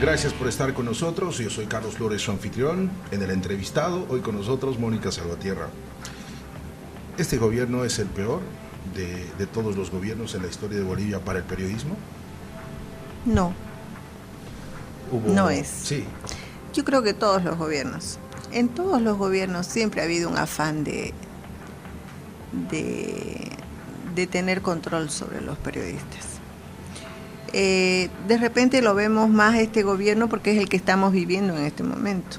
Gracias por estar con nosotros. Yo soy Carlos Flores, su anfitrión. En el entrevistado, hoy con nosotros, Mónica Salvatierra. ¿Este gobierno es el peor de todos los gobiernos en la historia de Bolivia para el periodismo? No. No es. Sí. Yo creo que todos los gobiernos, en todos los gobiernos siempre ha habido un afán de tener control sobre los periodistas. De repente lo vemos más este gobierno porque es el que estamos viviendo en este momento.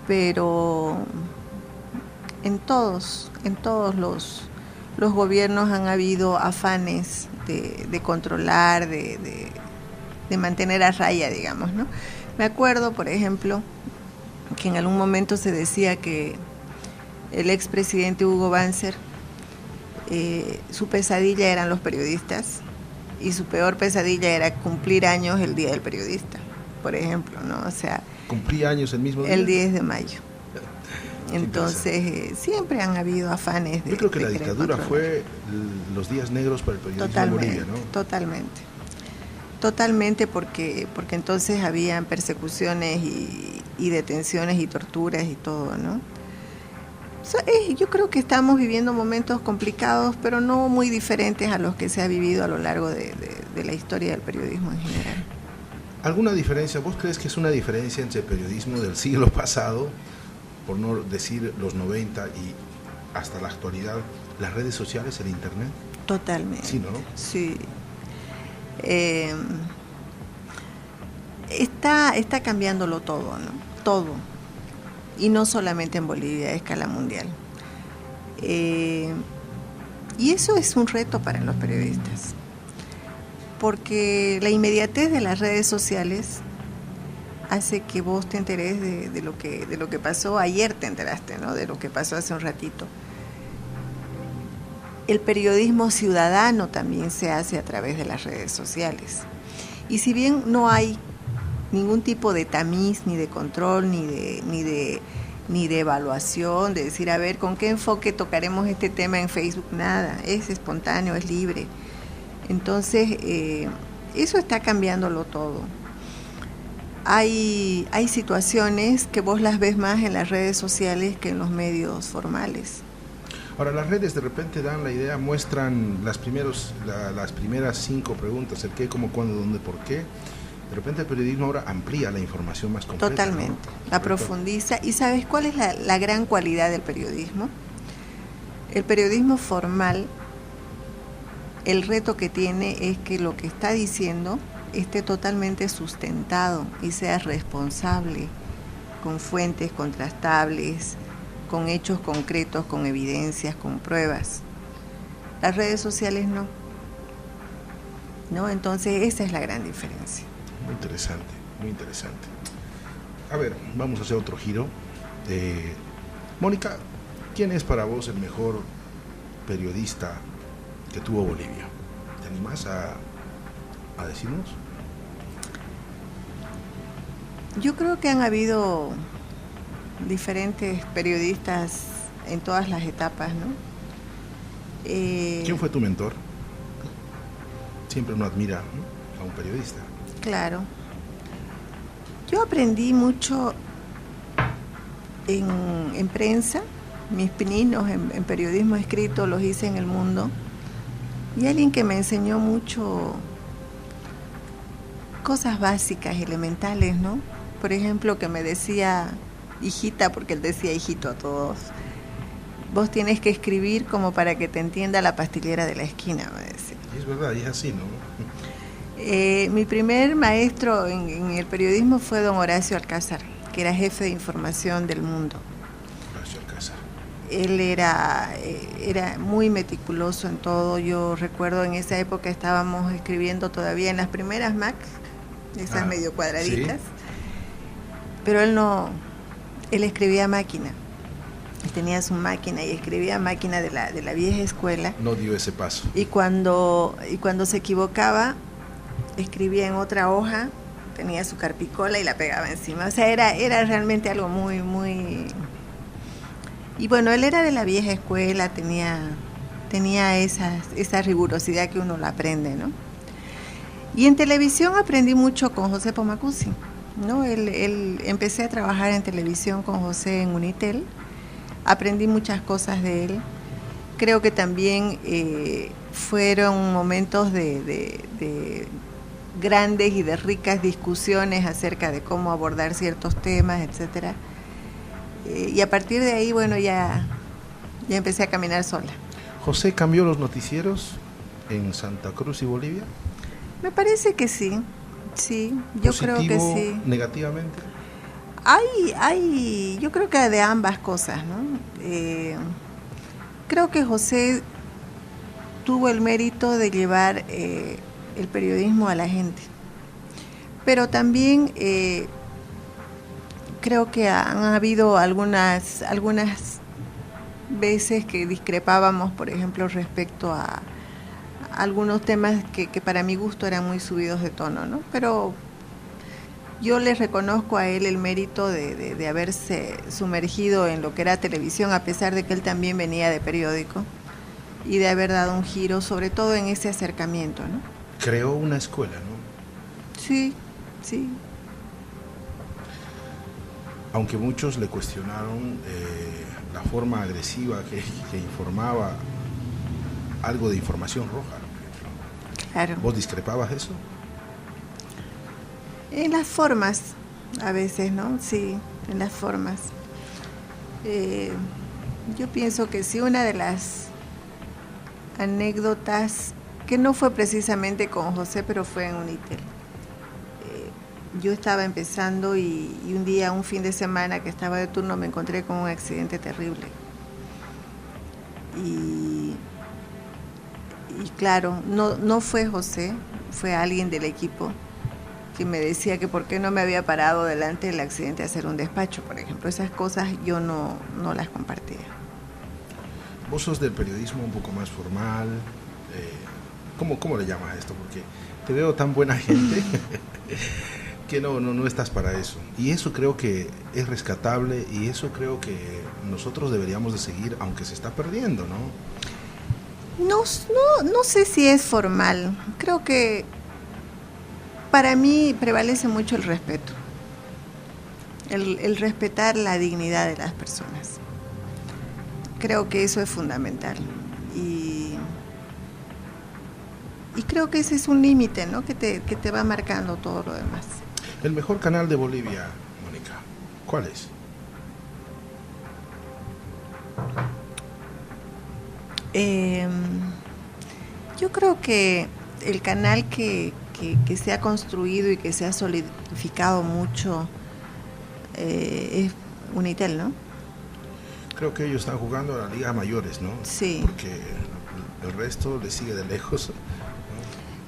Pero en todos los gobiernos han habido afanes de controlar, de mantener a raya, digamos, ¿no? Me acuerdo, por ejemplo, que en algún momento se decía que el expresidente Hugo Banzer, su pesadilla eran los periodistas y su peor pesadilla era cumplir años el Día del Periodista, por ejemplo, ¿no? O sea, ¿cumplía años el mismo día? El 10 de mayo. Entonces, siempre han habido afanes de... Yo creo que la dictadura fue los días negros para el periodismo en Bolivia, ¿no? Totalmente, porque entonces habían persecuciones y detenciones y torturas y todo, ¿no? Yo creo que estamos viviendo momentos complicados, pero no muy diferentes a los que se ha vivido a lo largo de la historia del periodismo en general. ¿Alguna diferencia? ¿Vos crees que es una diferencia entre el periodismo del siglo pasado, por no decir los 90 y hasta la actualidad, las redes sociales, el internet? Totalmente. Sí, ¿no? Sí. Está cambiándolo todo, ¿no? Todo. Y no solamente en Bolivia, a escala mundial. Y eso es un reto para los periodistas, porque la inmediatez de las redes sociales hace que vos te enteres de lo que pasó. Ayer te enteraste, ¿no? De lo que pasó hace un ratito. El periodismo ciudadano también se hace a través de las redes sociales. Y si bien no hay ningún tipo de tamiz, ni de control, ni de evaluación, de decir, a ver, ¿con qué enfoque tocaremos este tema en Facebook? Nada, es espontáneo, es libre. Entonces, eso está cambiándolo todo. Hay situaciones que vos las ves más en las redes sociales que en los medios formales. Ahora, las redes de repente dan la idea, muestran las primeras 5 preguntas, el qué, cómo, cuándo, dónde, por qué. De repente el periodismo ahora amplía la información más completa. Totalmente, ¿no? La profundiza. ¿Y sabes cuál es la gran cualidad del periodismo? El periodismo formal, el reto que tiene es que lo que está diciendo esté totalmente sustentado y sea responsable, con fuentes contrastables, con hechos concretos, con evidencias, con pruebas. Las redes sociales no. Entonces esa es la gran diferencia. Muy interesante, muy interesante. A ver, vamos a hacer otro giro. Mónica, ¿quién es para vos el mejor periodista que tuvo Bolivia? ¿Te animás a decirnos? Yo creo que han habido diferentes periodistas en todas las etapas, ¿no? ¿Quién fue tu mentor? Siempre uno admira, ¿no?, a un periodista. Claro. Yo aprendí mucho en prensa, mis pininos en periodismo escrito los hice en El Mundo, y alguien que me enseñó mucho cosas básicas, elementales, ¿no? Por ejemplo, que me decía hijita, porque él decía hijito a todos, vos tienes que escribir como para que te entienda la pastillera de la esquina, me decía. Y es verdad, y es así, ¿no? Mi primer maestro en el periodismo fue don Horacio Alcázar, que era jefe de información del Mundo. Horacio Alcázar. Él era muy meticuloso en todo. Yo recuerdo en esa época estábamos escribiendo todavía en las primeras Mac, esas medio cuadraditas, ¿sí? Pero él escribía a máquina. Tenía su máquina y escribía máquina de la vieja escuela. No dio ese paso. Y cuando se equivocaba, escribía en otra hoja, tenía su carpicola y la pegaba encima. O sea, era realmente algo muy, muy... Y bueno, él era de la vieja escuela, tenía esa rigurosidad que uno la aprende, ¿no? Y en televisión aprendí mucho con José Pomacuzzi, ¿no? Empecé a trabajar en televisión con José en Unitel, aprendí muchas cosas de él. Creo que también fueron momentos de grandes y de ricas discusiones acerca de cómo abordar ciertos temas, etcétera. Y a partir de ahí, bueno, ya empecé a caminar sola. ¿José cambió los noticieros en Santa Cruz y Bolivia? Me parece que sí, yo creo que sí. ¿Negativamente? Yo creo que de ambas cosas, ¿no? Creo que José tuvo el mérito de llevar el periodismo a la gente, pero también creo que han habido algunas veces que discrepábamos, por ejemplo, respecto a algunos temas que para mi gusto eran muy subidos de tono, ¿no? Pero yo le reconozco a él el mérito de haberse sumergido en lo que era televisión, a pesar de que él también venía de periódico, y de haber dado un giro, sobre todo en ese acercamiento, ¿no? Creó una escuela, ¿no? Sí. Aunque muchos le cuestionaron la forma agresiva que informaba, algo de información roja, ¿no? Claro. ¿Vos discrepabas eso? En las formas, a veces, ¿no? Sí, en las formas. Yo pienso que sí, una de las anécdotas, que no fue precisamente con José, pero fue en Unitel. Yo estaba empezando y un fin de semana que estaba de turno, me encontré con un accidente terrible. Y claro, no fue José, fue alguien del equipo que me decía que por qué no me había parado delante del accidente a hacer un despacho, por ejemplo. Esas cosas yo no las compartía. Vos sos del periodismo un poco más formal. ¿Cómo le llamas a esto? Porque te veo tan buena gente que no estás para eso. Y eso creo que es rescatable y eso creo que nosotros deberíamos de seguir, aunque se está perdiendo, ¿no? No sé si es formal. Creo que para mí prevalece mucho el respeto. El respetar la dignidad de las personas. Creo que eso es fundamental. Y creo que ese es un límite, ¿no? que te va marcando todo lo demás. El mejor canal de Bolivia, Mónica, ¿cuál es? Yo creo que el canal que se ha construido y que se ha solidificado mucho es Unitel, ¿no? Creo que ellos están jugando a la Liga Mayores, ¿no? Sí. Porque el resto le sigue de lejos, ¿no?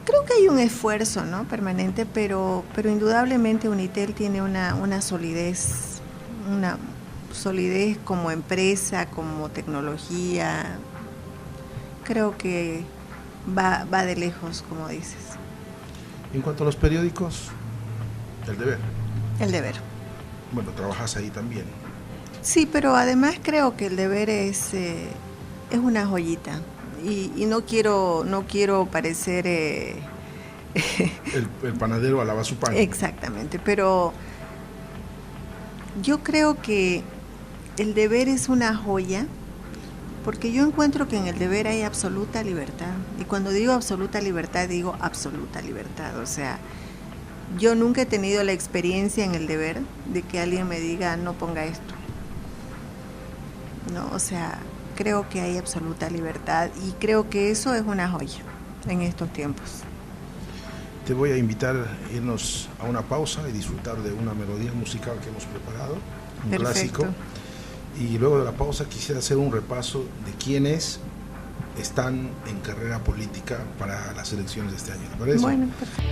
Creo que hay un esfuerzo, ¿no? Permanente, pero indudablemente Unitel tiene una solidez como empresa, como tecnología. Creo que va de lejos, como dices. En cuanto a los periódicos, El Deber. El Deber. Bueno, trabajas ahí también. Sí, pero además creo que El Deber es una joyita. Y no quiero parecer el panadero alaba su pan. Exactamente, pero yo creo que El Deber es una joya, porque yo encuentro que en El Deber hay absoluta libertad. Y cuando digo absoluta libertad, digo absoluta libertad. O sea, yo nunca he tenido la experiencia en El Deber de que alguien me diga no ponga esto. No, o sea, creo que hay absoluta libertad y creo que eso es una joya en estos tiempos. Te voy a invitar a irnos a una pausa y disfrutar de una melodía musical que hemos preparado, un Perfecto. clásico. Y luego de la pausa quisiera hacer un repaso de quiénes están en carrera política para las elecciones de este año. ¿Te parece? Bueno, perfecto.